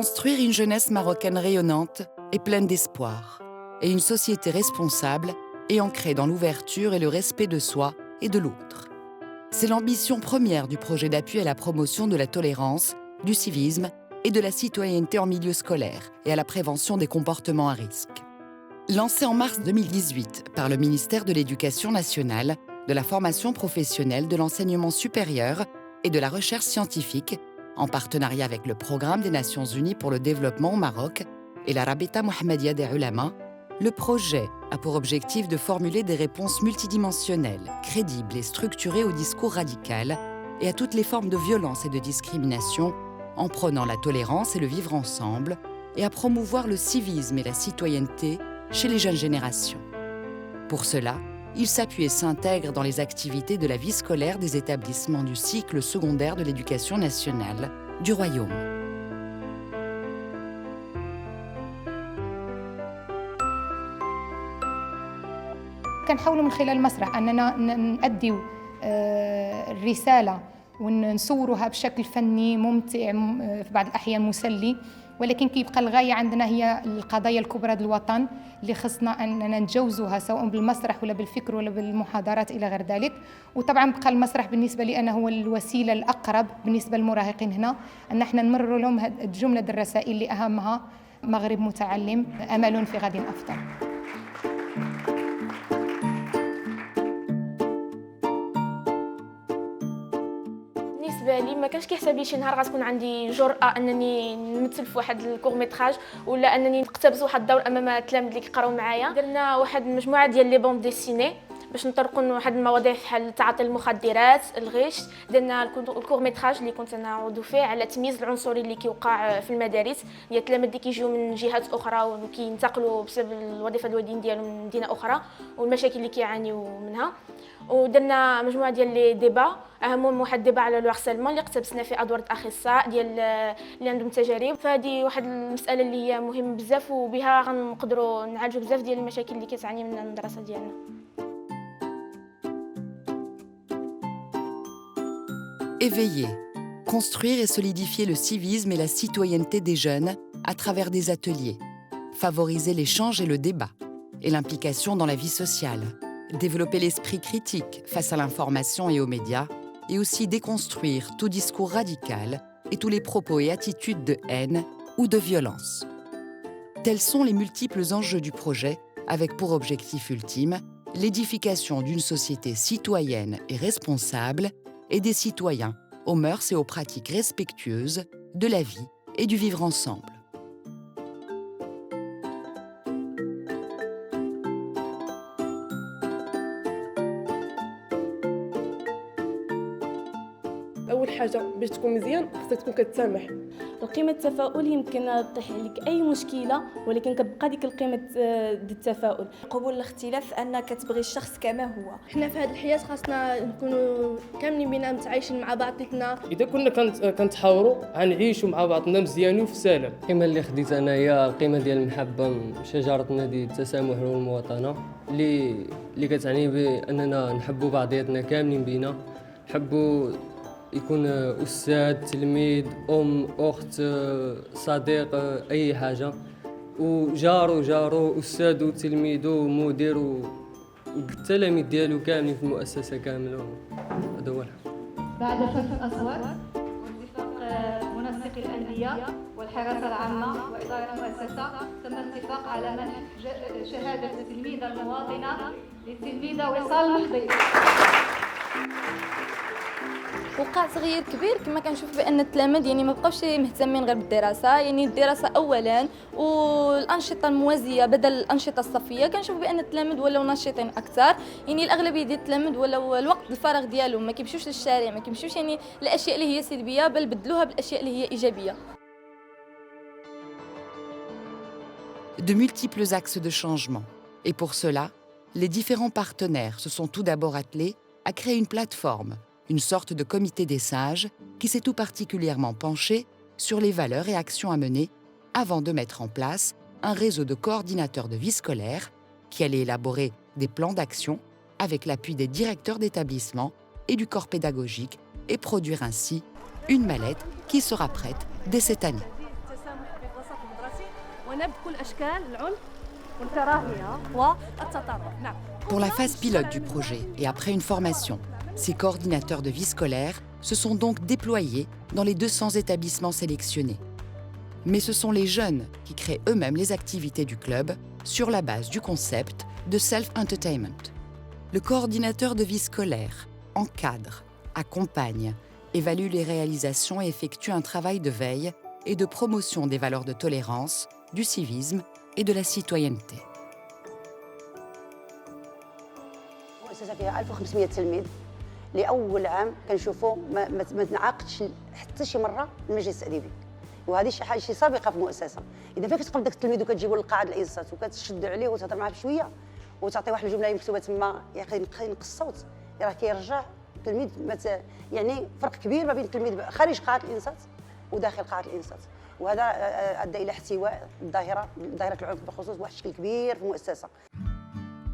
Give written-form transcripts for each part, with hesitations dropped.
Construire une jeunesse marocaine rayonnante et pleine d'espoir, et une société responsable et ancrée dans l'ouverture et le respect de soi et de l'autre. C'est l'ambition première du projet d'appui à la promotion de la tolérance, du civisme et de la citoyenneté en milieu scolaire et à la prévention des comportements à risque. Lancé en mars 2018 par le ministère de l'Éducation nationale, de la formation professionnelle, de l'enseignement supérieur et de la recherche scientifique, en partenariat avec le Programme des Nations Unies pour le développement au Maroc et la Rabita Mohammedia des Ulama, le projet a pour objectif de formuler des réponses multidimensionnelles, crédibles et structurées au discours radical et à toutes les formes de violence et de discrimination, en prônant la tolérance et le vivre ensemble, et à promouvoir le civisme et la citoyenneté chez les jeunes générations. Pour cela, il s'appuie et s'intègre dans les activités de la vie scolaire des établissements du cycle secondaire de l'éducation nationale du Royaume. كنحاولوا من خلال المسرح أننا نأديو الرسالة ونصوروها بشكل فني ممتع في بعض الأحيان مسلي، ولكن كيبقى الغاية عندنا هي القضايا الكبرى ديال الوطن اللي خصنا أننا نتجاوزوها سواء بالمسرح ولا بالفكر ولا بالمحاضرات إلى غير ذلك. وطبعا بقى المسرح بالنسبة لي أنا هو الوسيلة الأقرب بالنسبة للمراهقين هنا أن احنا نمرر لهم الجملة الرسائل اللي أهمها مغرب متعلم أمل في غد أفضل. بالنسبه لي ما كانش كيحسب لي شي نهار غتكون عندي جرأة انني نمثل في واحد الكورميتراج ولا انني نقتبس واحد الدور امام التلاميذ اللي كيقراو معايا. درنا واحد المجموعه ديال لي بوند ديسيني باش نطرقوا واحد المواضيع بحال تعاطي المخدرات، الغش. درنا الكورميتراج اللي كنت انا عضو فيه على التمييز العنصري اللي كيوقع في المدارس ديال التلاميذ اللي كيجيو من جهات اخرى وكينتقلوا بسبب الوظيفه الوالدين ديالهم من مدينه اخرى والمشاكل اللي كيعانيوا منها. ودرنا مجموعه ديال لي ديبا، اهمهم واحد ديبا على لو هارسيلمون اللي اقتبسنا فيه ادوار الاخصائيين ديال اللي عندهم تجارب. فهذه واحد المساله اللي هي مهمه بزاف وبها غنقدروا نعالجوا بزاف ديال المشاكل اللي كتعاني منها المدرسه ديالنا. Éveiller, construire et solidifier le civisme et la citoyenneté des jeunes à travers des ateliers, favoriser l'échange et le débat et l'implication dans la vie sociale, développer l'esprit critique face à l'information et aux médias, et aussi déconstruire tout discours radical et tous les propos et attitudes de haine ou de violence. Tels sont les multiples enjeux du projet, avec pour objectif ultime l'édification d'une société citoyenne et responsable et des citoyens aux mœurs et aux pratiques respectueuses de la vie et du vivre ensemble. اول حاجه باش تكون مزيان خصك تكون كتسامح. القيمه التفاؤل يمكن تطيح عليك اي مشكله ولكن كتبقى ديك القيمه ديال التفاؤل. قبول الاختلاف انك تبغي الشخص كما هو. حنا في هذه الحياه خاصنا نكونوا كاملين بينا متعايشين مع بعضنا. اذا كنا كنتحاوروا غنعيشوا مع بعضنا مزيانين وفي سلام. القيمه اللي خديت انايا القيمه ديال المحبه، شجره ديال التسامح والمواطنه اللي كتعني باننا نحبوا بعضياتنا كاملين بينا، نحبوا يكون أستاذ، تلميذ، أم، أخت، صديق، أي حاجة، وجارو أستاذ وتلميذ ومدير والتلاميذ ديالو كاملين في المؤسسة كاملة. هذا هو الحق. بعد فصل الأصوات واتفاق منسق الأندية والحراسة العامة وإدارة المؤسسة تم الاتفاق على منح شهادة التلميذة المواطنة للتلميذة وصال محضي. وقع تغيير كبير كما كنشوف بان التلاميذ يعني ما بقاوش مهتمين غير بالدراسه، يعني الدراسه اولا والانشطه الموازيه بدل الانشطه الصفيه. كنشوف بان التلاميذ ولاو ناشطين اكثر، يعني الاغلبيه ديال التلاميذ ولاو الوقت الفراغ ديالهم ما كيمشيوش للشارع، ما كيمشيوش يعني الاشياء اللي هي سلبيه، بل بدلوها بالاشياء اللي هي ايجابيه. De multiples axes de changement. Et pour cela, les différents partenaires se sont tout d'abord attelés à créer une plateforme, une sorte de comité des sages qui s'est tout particulièrement penché sur les valeurs et actions à mener avant de mettre en place un réseau de coordinateurs de vie scolaire qui allait élaborer des plans d'action avec l'appui des directeurs d'établissement et du corps pédagogique et produire ainsi une mallette qui sera prête dès cette année. ونبذ كل أشكال العنف والكراهية والتطرف. نعم. Pour la phase pilote du projet et après une formation, ces coordinateurs de vie scolaire se sont donc déployés dans les 200 établissements sélectionnés. Mais ce sont les jeunes qui créent eux-mêmes les activités du club sur la base du concept de self-entertainment. Le coordinateur de vie scolaire encadre, accompagne, évalue les réalisations et effectue un travail de veille et de promotion des valeurs de tolérance, du civisme et de la citoyenneté. المؤسسة فيها 1500 تلميذ لأول عام كنشوفوا ما تنعقدش حتى شي مرة المجلس التأديبي وهذه شي سابقة في المؤسسة. إذا فين كتقبل داك التلميذ وكتجيبو لقاعة الإنصات وكتشد عليه وتهضر معاه بشوية وتعطي واحد الجملة مكتوبة تما ينقص الصوت راه كيرجع التلميذ يعني فرق كبير ما بين التلميذ خارج قاعة الإنصات وداخل قاعة الإنصات. وهذا أدى إلى احتواء ظاهرة العنف بالخصوص بواحد الشكل كبير في المؤسسة.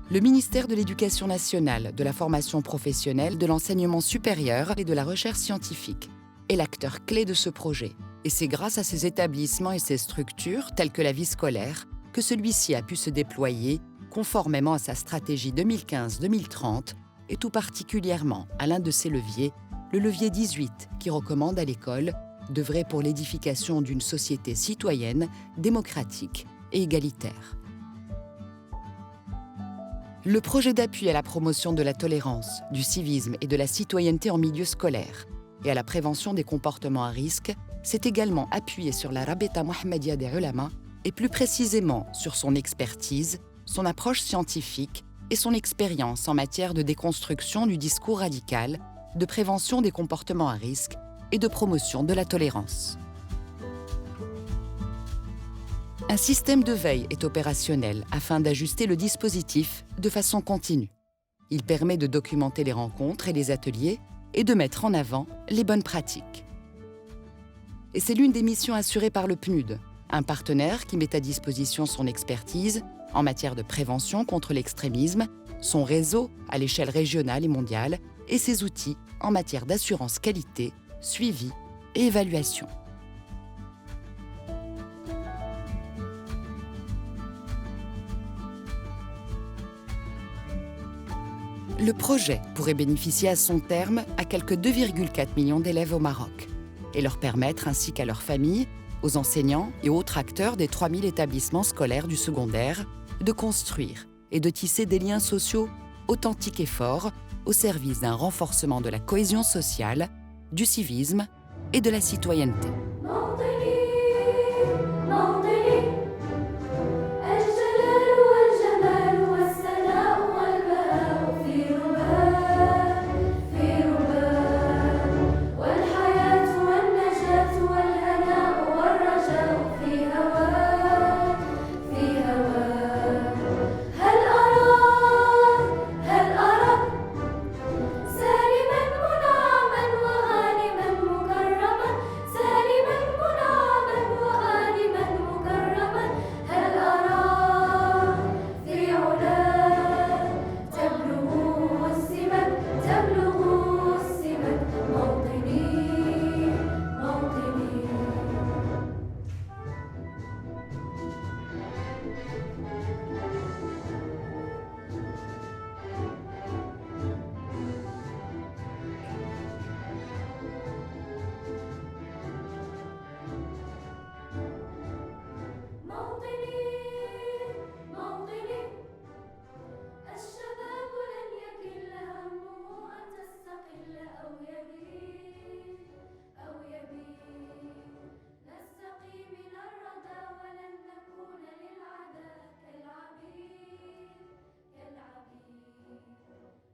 Le ministère de l'Éducation nationale, de la formation professionnelle, de l'enseignement supérieur et de la recherche scientifique est l'acteur clé de ce projet. Et c'est grâce à ces établissements et ces structures, telles que la vie scolaire, que celui-ci a pu se déployer conformément à sa stratégie 2015-2030 et tout particulièrement à l'un de ses leviers, le levier 18, qui recommande à l'école d'œuvrer pour l'édification d'une société citoyenne, démocratique et égalitaire. Le projet d'appui à la promotion de la tolérance, du civisme et de la citoyenneté en milieu scolaire et à la prévention des comportements à risque s'est également appuyé sur la Rabita Mohammedia des Ulama et plus précisément sur son expertise, son approche scientifique et son expérience en matière de déconstruction du discours radical, de prévention des comportements à risque et de promotion de la tolérance. Un système de veille est opérationnel afin d'ajuster le dispositif de façon continue. Il permet de documenter les rencontres et les ateliers et de mettre en avant les bonnes pratiques. Et c'est l'une des missions assurées par le PNUD, un partenaire qui met à disposition son expertise en matière de prévention contre l'extrémisme, son réseau à l'échelle régionale et mondiale et ses outils en matière d'assurance qualité, suivi et évaluation. Le projet pourrait bénéficier à son terme à quelques 2,4 millions d'élèves au Maroc et leur permettre, ainsi qu'à leurs familles, aux enseignants et autres acteurs des 3000 établissements scolaires du secondaire, de construire et de tisser des liens sociaux authentiques et forts au service d'un renforcement de la cohésion sociale, du civisme et de la citoyenneté. موطني